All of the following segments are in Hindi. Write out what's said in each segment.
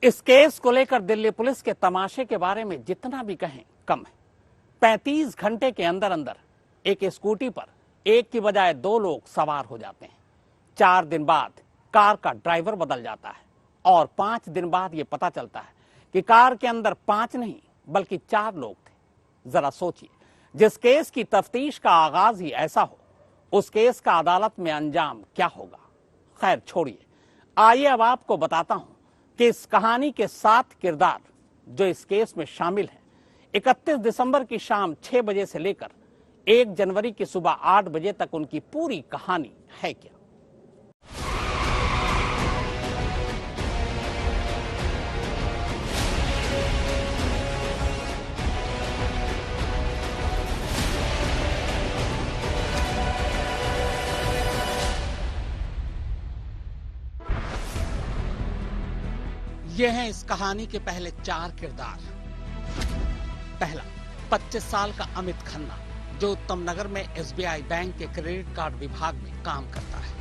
इस केस को लेकर दिल्ली पुलिस के तमाशे के बारे में जितना भी कहें कम है। 35 घंटे के अंदर अंदर एक स्कूटी पर एक की बजाय 2 लोग सवार हो जाते हैं। 4 दिन बाद कार का ड्राइवर बदल जाता है और 5 दिन बाद यह पता चलता है कि कार के अंदर 5 नहीं बल्कि 4 लोग थे। जरा सोचिए, जिस केस की तफ्तीश का आगाज ही ऐसा हो, उस केस का अदालत में अंजाम क्या होगा। खैर छोड़िए, आइए अब आपको बताता हूं कि इस कहानी के 7 किरदार जो इस केस में शामिल हैं, 31 दिसंबर की शाम 6 बजे से लेकर 1 जनवरी की सुबह 8 बजे तक उनकी पूरी कहानी है क्या। ये हैं इस कहानी के पहले 4 किरदार। पहला, 25 साल का अमित खन्ना, जो उत्तम नगर में एसबीआई बैंक के क्रेडिट कार्ड विभाग में काम करता है।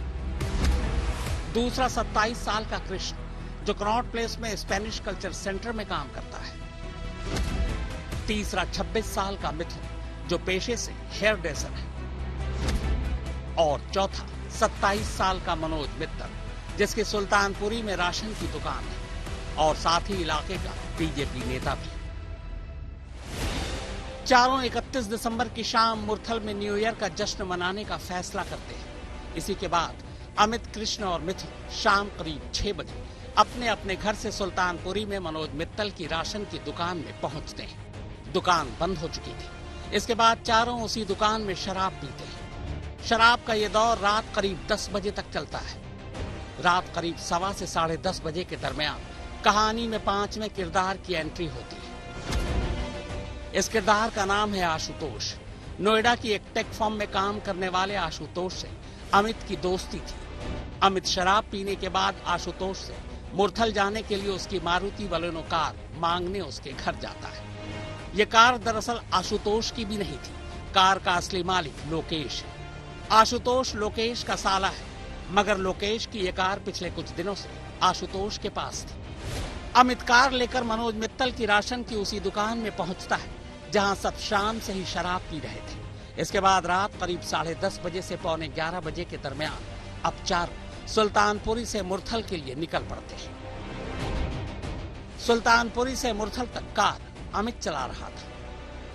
दूसरा, 27 साल का कृष्ण, जो कनॉट प्लेस में स्पेनिश कल्चर सेंटर में काम करता है। तीसरा, 26 साल का मिथुन, जो पेशे से हेयर ड्रेसर है। और चौथा, 27 साल का मनोज मित्तल, जिसकी सुल्तानपुरी में राशन की दुकान है और साथ ही इलाके का बीजेपी नेता भी। चारों 31 दिसंबर की शाम मुरथल में न्यू ईयर का जश्न मनाने का फैसला करते हैं। इसी के बाद अमित, कृष्ण और मिथुन शाम करीब 6 बजे अपने अपने घर से सुल्तानपुरी में मनोज मित्तल की राशन की दुकान में पहुंचते हैं। दुकान बंद हो चुकी थी। इसके बाद चारों उसी दुकान में शराब पीते हैं। शराब का यह दौर रात करीब 10 बजे तक चलता है। रात करीब 1:15 से 10:30 बजे के दरमियान कहानी में 5वें किरदार की एंट्री होती है। इस किरदार का नाम है आशुतोष। नोएडा की एक टेक फर्म में काम करने वाले आशुतोष से अमित की दोस्ती थी। अमित शराब पीने के बाद आशुतोष से मुरथल जाने के लिए उसकी मारुति बलेनो कार मांगने उसके घर जाता है। ये कार दरअसल आशुतोष की भी नहीं थी। कार का असली मालिक लोकेश है। आशुतोष लोकेश का साला है, मगर लोकेश की ये कार पिछले कुछ दिनों से आशुतोष के पास थी। अमित कार लेकर मनोज मित्तल की राशन की उसी दुकान में पहुंचता है जहां सब शाम से ही शराब पी रहे थे। इसके बाद रात करीब 10:30 बजे से 11:45 बजे के दरमियान अब चारों सुल्तानपुरी से मुरथल के लिए निकल पड़ते हैं। सुल्तानपुरी से मुरथल तक कार अमित चला रहा था।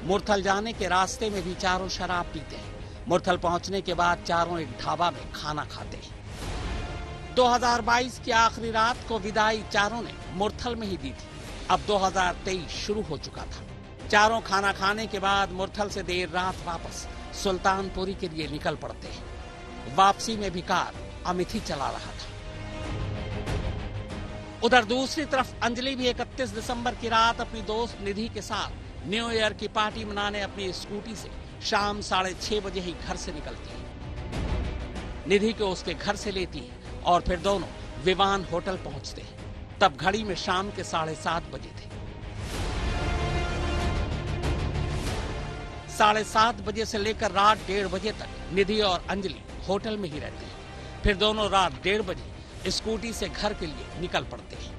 मुरथल जाने के रास्ते में भी चारों शराब पीते हैं। मुरथल पहुंचने के बाद चारों एक ढाबा में खाना खाते हैं। 2022 की आखिरी रात को विदाई चारों ने मुरथल में ही दी थी। अब 2023 शुरू हो चुका था। चारों खाना खाने के बाद मुरथल से देर रात वापस सुल्तानपुरी के लिए निकल पड़ते हैं। वापसी में भी कार अमित ही चला रहा था। उधर दूसरी तरफ अंजलि भी 31 दिसंबर की रात अपनी दोस्त निधि के साथ न्यू ईयर की पार्टी मनाने अपनी स्कूटी से शाम 6:30 बजे ही घर से निकलती है। निधि को उसके घर से लेती है और फिर दोनों विवान होटल पहुंचते हैं। तब घड़ी में शाम के 7:30 बजे थे। 7:30 बजे से लेकर रात 1:30 बजे तक निधि और अंजलि होटल में ही रहते हैं। फिर दोनों रात 1:30 बजे स्कूटी से घर के लिए निकल पड़ते हैं।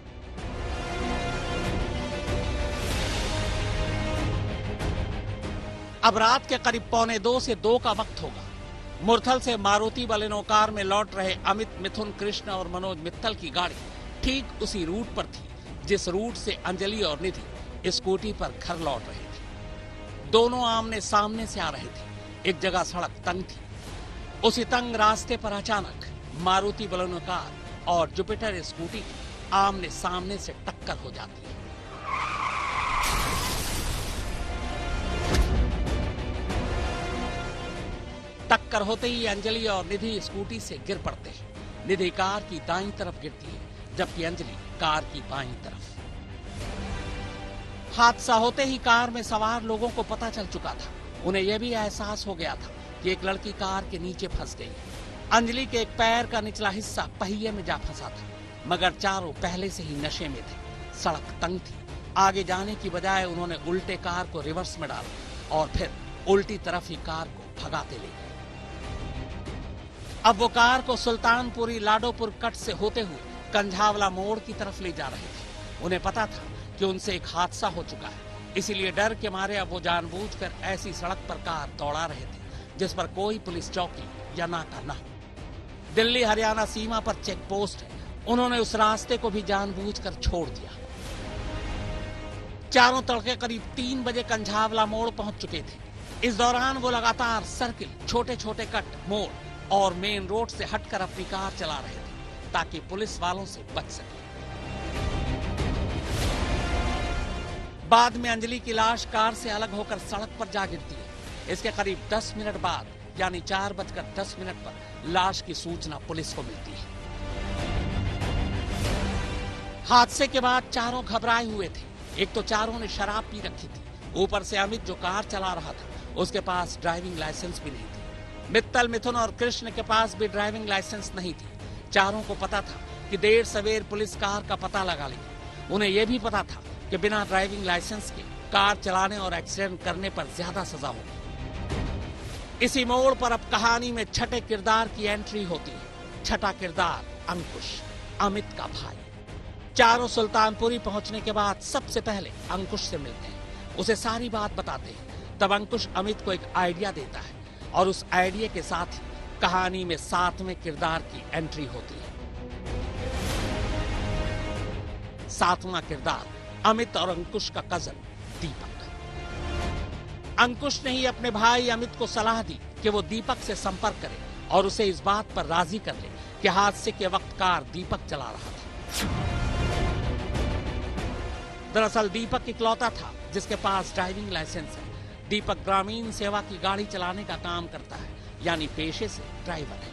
अब रात के करीब 1:45 से 2 का वक्त होगा। मुरथल से मारुति बलेनो कार में लौट रहे अमित, मिथुन, कृष्ण और मनोज मित्तल की गाड़ी ठीक उसी रूट पर थी जिस रूट से अंजलि और निधि स्कूटी पर घर लौट रहे थे। दोनों आमने सामने से आ रहे थे। एक जगह सड़क तंग थी। उसी तंग रास्ते पर अचानक मारुति बलेनो कार और जुपिटर स्कूटी आमने सामने से टक्कर हो जाती है। टक्कर होते ही अंजलि और निधि स्कूटी से गिर पड़ते हैं। निधि कार की दाईं तरफ गिरती है जबकि अंजलि कार की बाईं तरफ। हादसा होते ही कार में सवार लोगों को पता चल चुका था। उन्हें यह भी एहसास हो गया था कि एक लड़की कार के नीचे फंस गई। अंजलि के एक पैर का निचला हिस्सा पहिए में जा फंसा था, मगर चारों पहले से ही नशे में थे। सड़क तंग थी। आगे जाने की बजाय उन्होंने उल्टे कार को रिवर्स में डाला और फिर उल्टी तरफ ही कार को भगाते ले गए। अब वो कार को सुल्तानपुरी लाडोपुर कट से होते हुए कंझावला मोड़ की तरफ ले जा रहे थे। उन्हें पता था कि उनसे एक हादसा हो चुका है, इसीलिए डर के मारे अब वो जानबूझकर ऐसी सड़क पर कार दौड़ा रहे थे जिस पर कोई पुलिस चौकी या नाका न हो। दिल्ली हरियाणा सीमा पर चेक पोस्ट है, उन्होंने उस रास्ते को भी जानबूझकर छोड़ दिया। चारों तड़के करीब 3 बजे कंझावला मोड़ पहुंच चुके थे। इस दौरान वो लगातार सर्किल, छोटे छोटे कट, मोड़ और मेन रोड से हटकर अपनी कार चला रहे थे ताकि पुलिस वालों से बच सके। बाद में अंजलि की लाश कार से अलग होकर सड़क पर जा गिरती है। इसके करीब 10 मिनट बाद यानी 4:10 पर लाश की सूचना पुलिस को मिलती है। हादसे के बाद चारों घबराए हुए थे। एक तो चारों ने शराब पी रखी थी, ऊपर से अमित जो कार चला रहा था उसके पास ड्राइविंग लाइसेंस भी नहीं थी। मित्तल, मिथुन और कृष्ण के पास भी ड्राइविंग लाइसेंस नहीं थी। चारों को पता था कि देर सवेर पुलिस कार का पता लगा लेगी। उन्हें यह भी पता था कि बिना ड्राइविंग लाइसेंस के कार चलाने और एक्सीडेंट करने पर ज्यादा सजा होगी। इसी मोड़ पर अब कहानी में छठे किरदार की एंट्री होती है। छठा किरदार अंकुश, अमित का भाई। चारों सुल्तानपुरी पहुंचने के बाद सबसे पहले अंकुश से मिलते हैं, उसे सारी बात बताते हैं। तब अंकुश अमित को एक आइडिया देता है और उस आइडिया के साथ ही कहानी में 7वें किरदार की एंट्री होती है। 7वां किरदार अमित और अंकुश का कजन दीपक। अंकुश ने ही अपने भाई अमित को सलाह दी कि वो दीपक से संपर्क करे और उसे इस बात पर राजी कर ले कि हादसे के वक्त कार दीपक चला रहा था। दरअसल दीपक इकलौता था जिसके पास ड्राइविंग लाइसेंस है। दीपक ग्रामीण सेवा की गाड़ी चलाने का काम करता है, यानी पेशे से ड्राइवर है।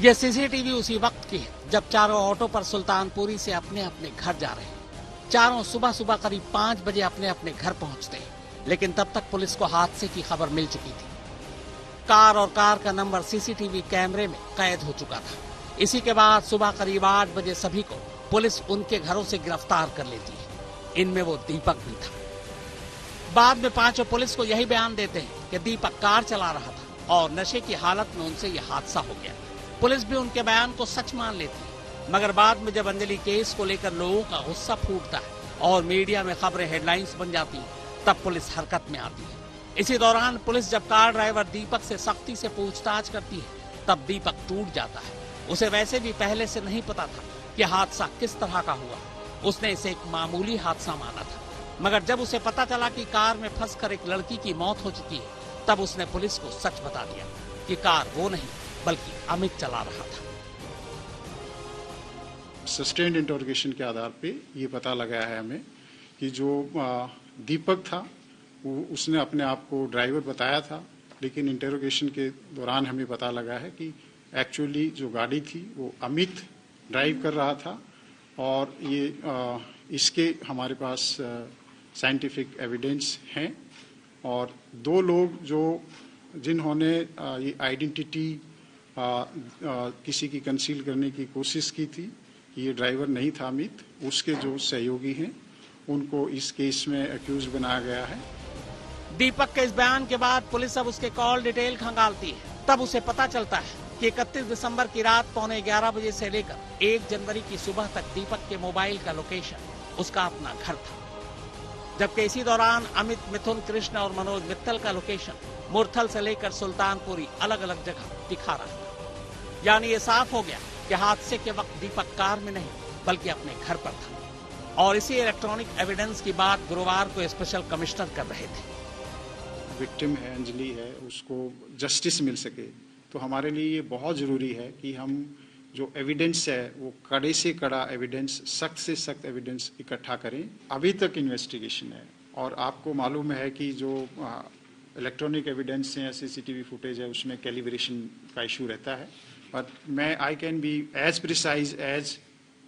यह सीसीटीवी उसी वक्त की है जब चारों ऑटो पर सुल्तानपुरी से अपने अपने घर जा रहे हैं। चारों सुबह सुबह करीब 5 बजे अपने अपने घर पहुंचते हैं, लेकिन तब तक पुलिस को हादसे की खबर मिल चुकी थी। कार और कार का नंबर सीसीटीवी कैमरे में कैद हो चुका था। इसी के बाद सुबह करीब 8 बजे सभी को पुलिस उनके घरों से गिरफ्तार कर लेती है। इनमें वो दीपक भी था। बाद में पांचों पुलिस को यही बयान देते हैं कि दीपक कार चला रहा था और नशे की हालत में उनसे यह हादसा हो गया। पुलिस भी उनके बयान को सच मान लेती है, मगर बाद में जब अंजलि केस को लेकर लोगों का गुस्सा फूटता है और मीडिया में खबरें हेडलाइंस बन जाती हैं, तब पुलिस हरकत में आती है। इसी दौरान पुलिस जब कार ड्राइवर दीपक से सख्ती से पूछताछ करती है तब दीपक टूट जाता है। उसे वैसे भी पहले से नहीं पता था कि हादसा किस तरह का हुआ। उसने इसे एक मामूली हादसा माना था, मगर जब उसे पता चला कि कार में फंसकर एक लड़की की मौत हो चुकी है तब उसने पुलिस को सच बता दिया कि कार वो नहीं बल्कि अमित चला रहा था। सस्टेन्ड इंटरोगेशन के आधार पे ये पता लगा है हमें कि जो दीपक था वो उसने अपने आप को ड्राइवर बताया था, लेकिन इंटरोगेशन के दौरान हमें पता लगा है कि एक्चुअली जो गाड़ी थी वो अमित ड्राइव कर रहा था। और ये इसके हमारे पास साइंटिफिक एविडेंस हैं और 2 लोग जो जिन्होंने ये आइडेंटिटी किसी की कंसील करने की कोशिश की थी, ये ड्राइवर नहीं था अमित, उसके जो सहयोगी हैं उनको इस केस में अक्यूज बनाया गया है। दीपक के इस बयान के बाद पुलिस अब उसके कॉल डिटेल खंगालती है। तब उसे पता चलता है कि 31 दिसंबर की रात 11:15 बजे से लेकर 1 जनवरी की सुबह तक दीपक के मोबाइल का लोकेशन उसका अपना घर था, जबकि इसी दौरान अमित, मिथुन, कृष्ण और मनोज मित्तल का लोकेशन मुरथल से लेकर सुल्तानपुरी अलग अलग जगह दिखा रहा था। यानी ये साफ हो गया कि हादसे के वक्त दीपक कार में नहीं बल्कि अपने घर पर था। और इसी इलेक्ट्रॉनिक एविडेंस की बात गुरुवार को स्पेशल कमिश्नर कर रहे थे। विक्टिम है, अंजलि है, उसको जस्टिस मिल सके तो हमारे लिए ये बहुत ज़रूरी है कि हम जो एविडेंस है वो कड़े से कड़ा एविडेंस, सख्त से सख्त एविडेंस इकट्ठा करें। अभी तक इन्वेस्टिगेशन है और आपको मालूम है कि जो इलेक्ट्रॉनिक एविडेंस है, सीसीटीवी फुटेज है, उसमें कैलिब्रेशन का इशू रहता है। बट मैं I can be as precise as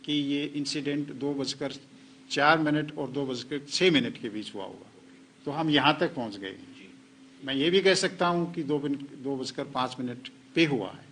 कि ये इंसिडेंट 2:04 और 2:06 के बीच हुआ होगा, तो हम यहाँ तक पहुँच गए। मैं ये भी कह सकता हूँ कि 2:05 पे हुआ है।